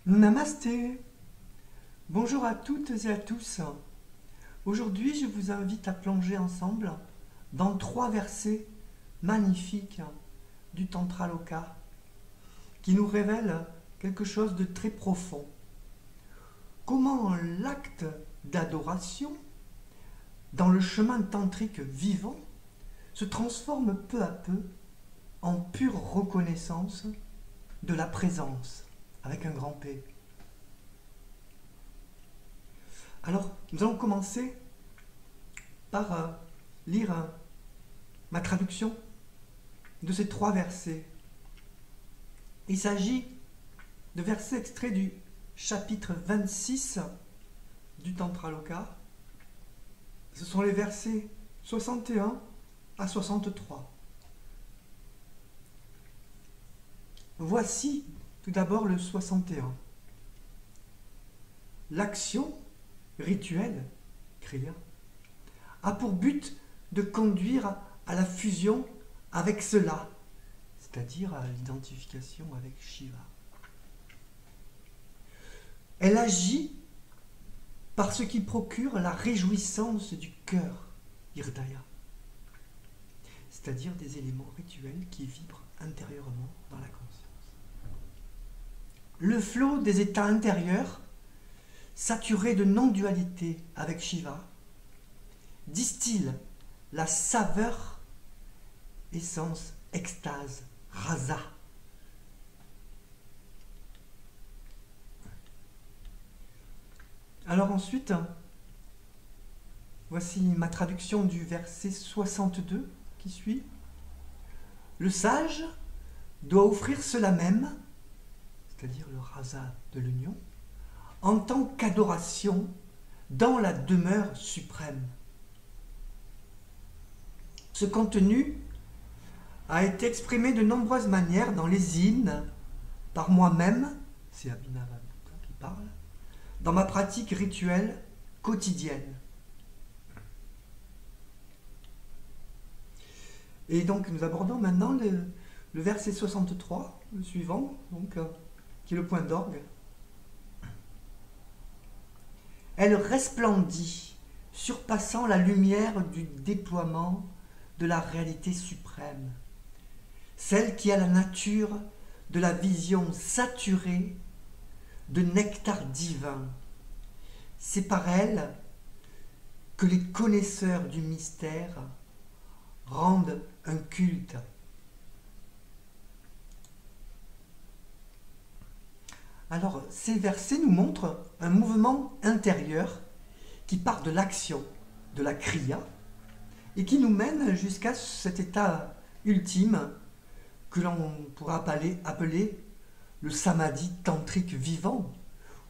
Namasté. Bonjour à toutes et à tous. Aujourd'hui, je vous invite à plonger ensemble dans 3 versets magnifiques du Tantra Loka qui nous révèlent quelque chose de très profond. Comment l'acte d'adoration dans le chemin tantrique vivant se transforme peu à peu en pure reconnaissance de la présence avec un grand P. Alors, nous allons commencer par lire ma traduction de ces 3 versets. Il s'agit de versets extraits du chapitre 26 du Tantra Loka. Ce sont les versets 61 à 63. Voici tout d'abord le 61. L'action rituelle, kriya, a pour but de conduire à la fusion avec cela, c'est-à-dire à l'identification avec Shiva. Elle agit par ce qui procure la réjouissance du cœur, Hirdaya, c'est-à-dire des éléments rituels qui vibrent intérieurement dans la conscience. Le flot des états intérieurs, saturé de non-dualité avec Shiva, distille la saveur, essence, extase, rasa. Alors ensuite, voici ma traduction du verset 62 qui suit. Le sage doit offrir cela même, c'est-à-dire le rasa de l'union, en tant qu'adoration dans la demeure suprême. Ce contenu a été exprimé de nombreuses manières dans les hymnes, par moi-même, c'est Abhinavabhuta qui parle, dans ma pratique rituelle quotidienne. Et donc nous abordons maintenant le verset 63, le suivant, donc, qui est le point d'orgue. Elle resplendit, surpassant la lumière du déploiement de la réalité suprême, celle qui a la nature de la vision saturée de nectar divin. C'est par elle que les connaisseurs du mystère rendent un culte. Alors, ces versets nous montrent un mouvement intérieur qui part de l'action, de la kriya, et qui nous mène jusqu'à cet état ultime que l'on pourra appeler le samadhi tantrique vivant,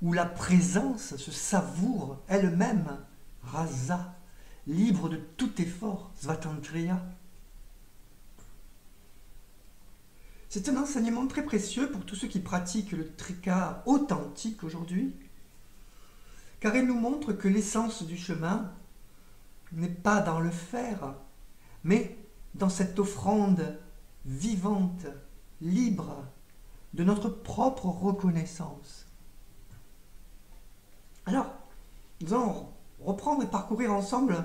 où la présence se savoure elle-même, rasa, libre de tout effort, svatantriya. C'est un enseignement très précieux pour tous ceux qui pratiquent le trika authentique aujourd'hui, car il nous montre que l'essence du chemin n'est pas dans le faire, mais dans cette offrande vivante, libre, de notre propre reconnaissance. Alors, nous allons reprendre et parcourir ensemble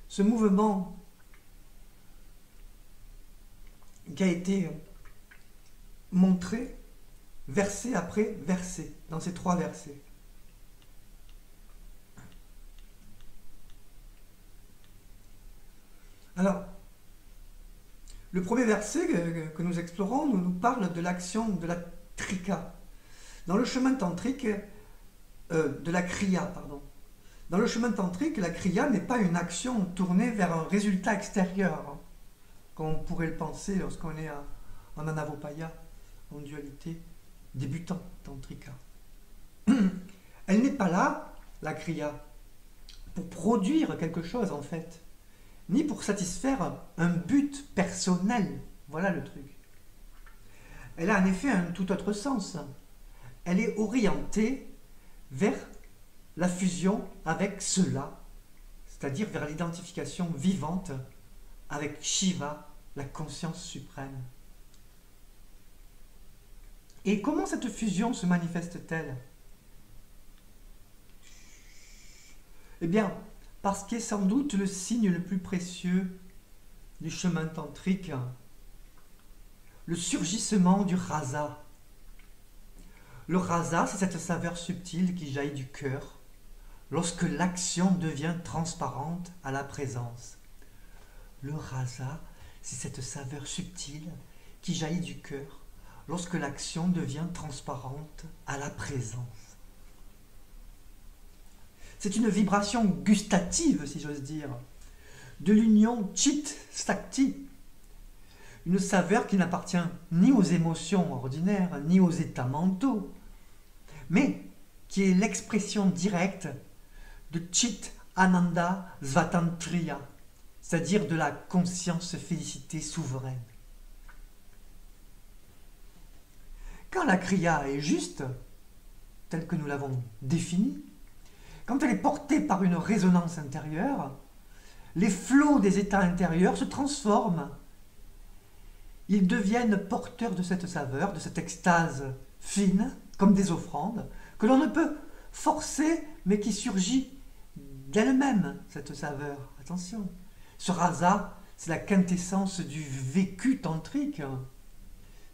ce mouvement qui a été montré verset après verset, dans ces 3 versets. Alors, le premier verset que nous explorons nous parle de l'action de la trika. Dans le chemin tantrique, de la kriya, pardon. Dans le chemin tantrique, la kriya n'est pas une action tournée vers un résultat extérieur, hein, comme on pourrait le penser lorsqu'on est en anavopaya, en dualité, débutant tantrika. Elle n'est pas là, la kriya, pour produire quelque chose en fait, ni pour satisfaire un but personnel. Voilà le truc. Elle a en effet un tout autre sens. Elle est orientée vers la fusion avec cela, c'est-à-dire vers l'identification vivante avec Shiva, la conscience suprême. Et comment cette fusion se manifeste-t-elle? Eh bien, parce qu'est sans doute le signe le plus précieux du chemin tantrique, le surgissement du rasa. Le rasa, c'est cette saveur subtile qui jaillit du cœur lorsque l'action devient transparente à la présence. Le rasa, c'est cette saveur subtile qui jaillit du cœur lorsque l'action devient transparente à la présence. C'est une vibration gustative, si j'ose dire, de l'union chit-sakti, une saveur qui n'appartient ni aux émotions ordinaires, ni aux états mentaux, mais qui est l'expression directe de Chit Ananda Svatantriya, c'est-à-dire de la conscience félicité souveraine. Quand la kriya est juste, telle que nous l'avons définie, quand elle est portée par une résonance intérieure, les flots des états intérieurs se transforment. Ils deviennent porteurs de cette saveur, de cette extase fine, comme des offrandes, que l'on ne peut forcer, mais qui surgit d'elle-même, cette saveur. Attention, ce rasa, c'est la quintessence du vécu tantrique.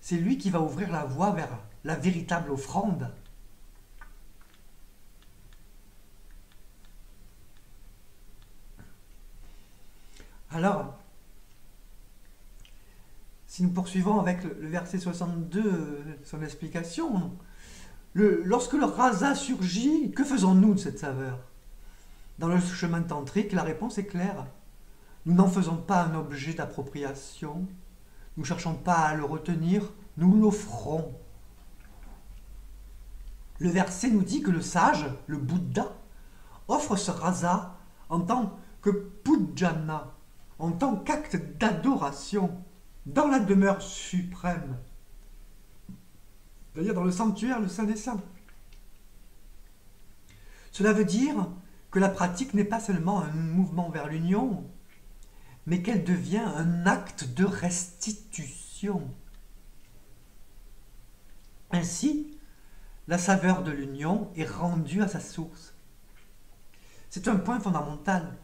C'est lui qui va ouvrir la voie vers la véritable offrande. Alors, si nous poursuivons avec le verset 62, son explication, lorsque le rasa surgit, que faisons-nous de cette saveur? Dans le chemin tantrique, la réponse est claire. Nous n'en faisons pas un objet d'appropriation, nous ne cherchons pas à le retenir, nous l'offrons. Le verset nous dit que le sage, le Bouddha, offre ce rasa en tant que pujana, en tant qu'acte d'adoration dans la demeure suprême, c'est-à-dire dans le sanctuaire, le Saint des Saints. Cela veut dire que la pratique n'est pas seulement un mouvement vers l'union, mais qu'elle devient un acte de restitution. Ainsi, la saveur de l'union est rendue à sa source. C'est un point fondamental.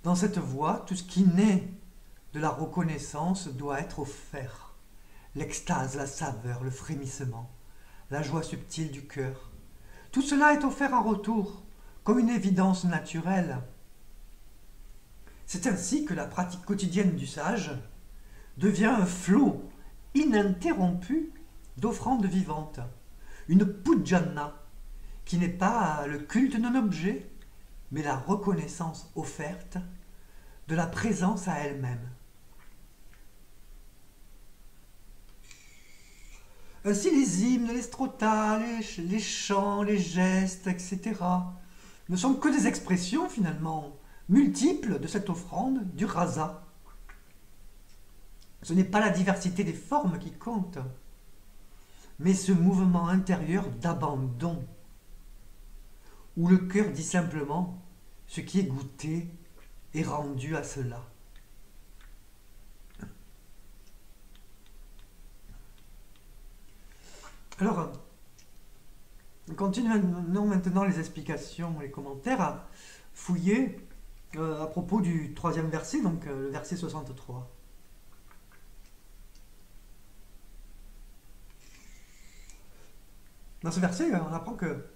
Dans cette voie, tout ce qui naît de la reconnaissance doit être offert. L'extase, la saveur, le frémissement, la joie subtile du cœur. Tout cela est offert en retour, comme une évidence naturelle. C'est ainsi que la pratique quotidienne du sage devient un flot ininterrompu d'offrandes vivantes, une pujana qui n'est pas le culte d'un objet, mais la reconnaissance offerte de la présence à elle-même. Ainsi les hymnes, les strotas, les chants, les gestes, etc. ne sont que des expressions finalement multiples de cette offrande du rasa. Ce n'est pas la diversité des formes qui compte, mais ce mouvement intérieur d'abandon, où le cœur dit simplement ce qui est goûté est rendu à cela. Alors, continuons maintenant les explications, les commentaires, à fouiller à propos du troisième verset, donc le verset 63. Dans ce verset, on apprend que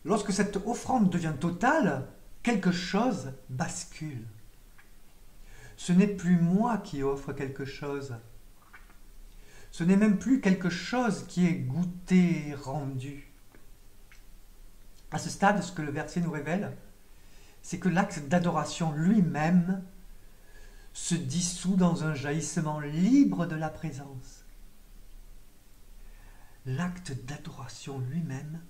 lorsque cette offrande devient totale, quelque chose bascule. Ce n'est plus moi qui offre quelque chose. Ce n'est même plus quelque chose qui est goûté, rendu. À ce stade, ce que le verset nous révèle, c'est que l'acte d'adoration lui-même se dissout dans un jaillissement libre de la présence. L'acte d'adoration lui-même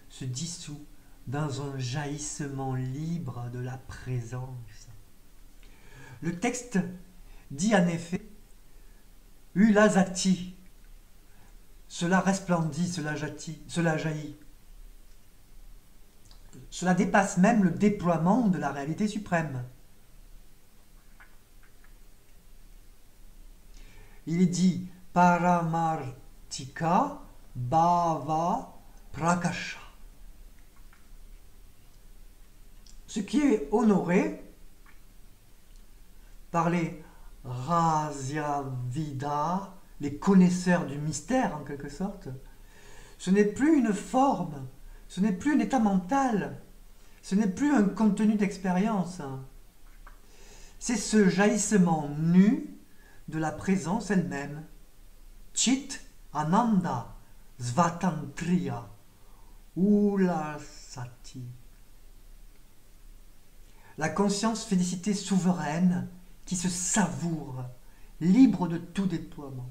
se dissout dans un jaillissement libre de la présence. Le texte dit en effet « Ulasati », cela resplendit, cela jaillit. Cela dépasse même le déploiement de la réalité suprême. Il est dit « Paramartika Bhava Prakasha. Ce qui est honoré par les Rasyavida, les connaisseurs du mystère en quelque sorte, ce n'est plus une forme, ce n'est plus un état mental, ce n'est plus un contenu d'expérience. C'est ce jaillissement nu de la présence elle-même. Chit Ananda Svatantriya Ulasati. La conscience félicité souveraine qui se savoure, libre de tout déploiement.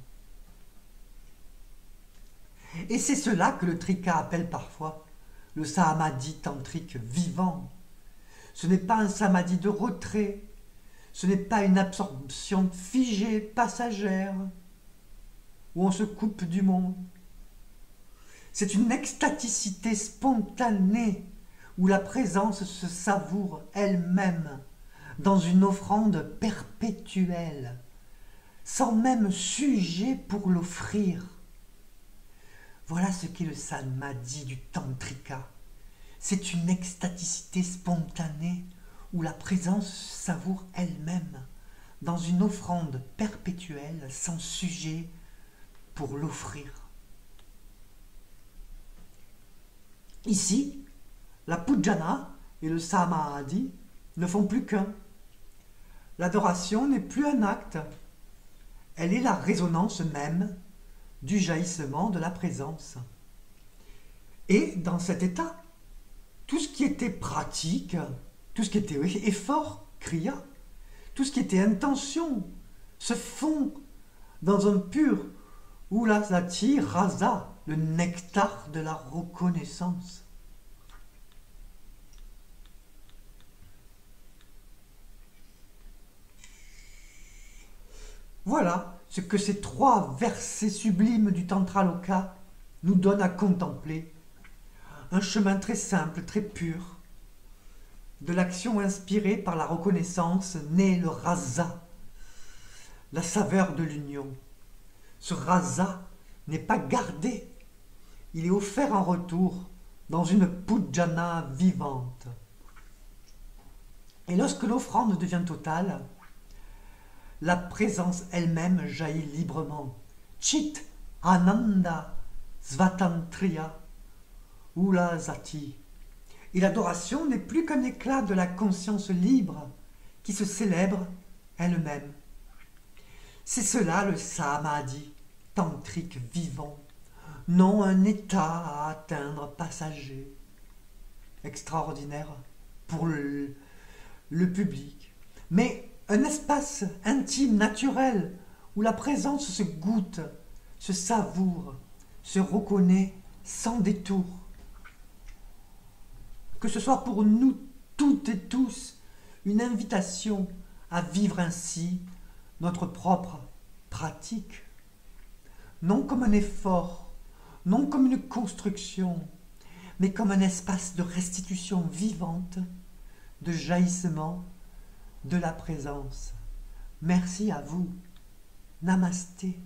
Et c'est cela que le Trika appelle parfois le samadhi tantrique vivant. Ce n'est pas un samadhi de retrait, ce n'est pas une absorption figée, passagère, où on se coupe du monde. C'est une extaticité spontanée, où la présence se savoure elle-même, dans une offrande perpétuelle, sans même sujet pour l'offrir. Voilà ce qu'est le samadhi du tantrika. C'est une extaticité spontanée où la présence se savoure elle-même dans une offrande perpétuelle sans sujet pour l'offrir. Ici, la pujana et le samadhi ne font plus qu'un. L'adoration n'est plus un acte, elle est la résonance même du jaillissement de la présence. Et dans cet état, tout ce qui était pratique, tout ce qui était effort, kriya, tout ce qui était intention, se fond dans un pur ulasati rasa, le nectar de la reconnaissance. Voilà ce que ces 3 versets sublimes du Tantra Loka nous donnent à contempler. Un chemin très simple, très pur, de l'action inspirée par la reconnaissance naît le rasa, la saveur de l'union. Ce rasa n'est pas gardé, il est offert en retour dans une pujana vivante. Et lorsque l'offrande devient totale, la présence elle-même jaillit librement. Chit Ananda Svatantriya Ulasati. Et l'adoration n'est plus qu'un éclat de la conscience libre qui se célèbre elle-même. C'est cela le samadhi tantrique vivant, non un état à atteindre passager, extraordinaire pour le public, mais un espace intime, naturel, où la présence se goûte, se savoure, se reconnaît sans détour. Que ce soit pour nous toutes et tous une invitation à vivre ainsi notre propre pratique, non comme un effort, non comme une construction, mais comme un espace de restitution vivante, de jaillissement, de la présence. Merci à vous. Namasté.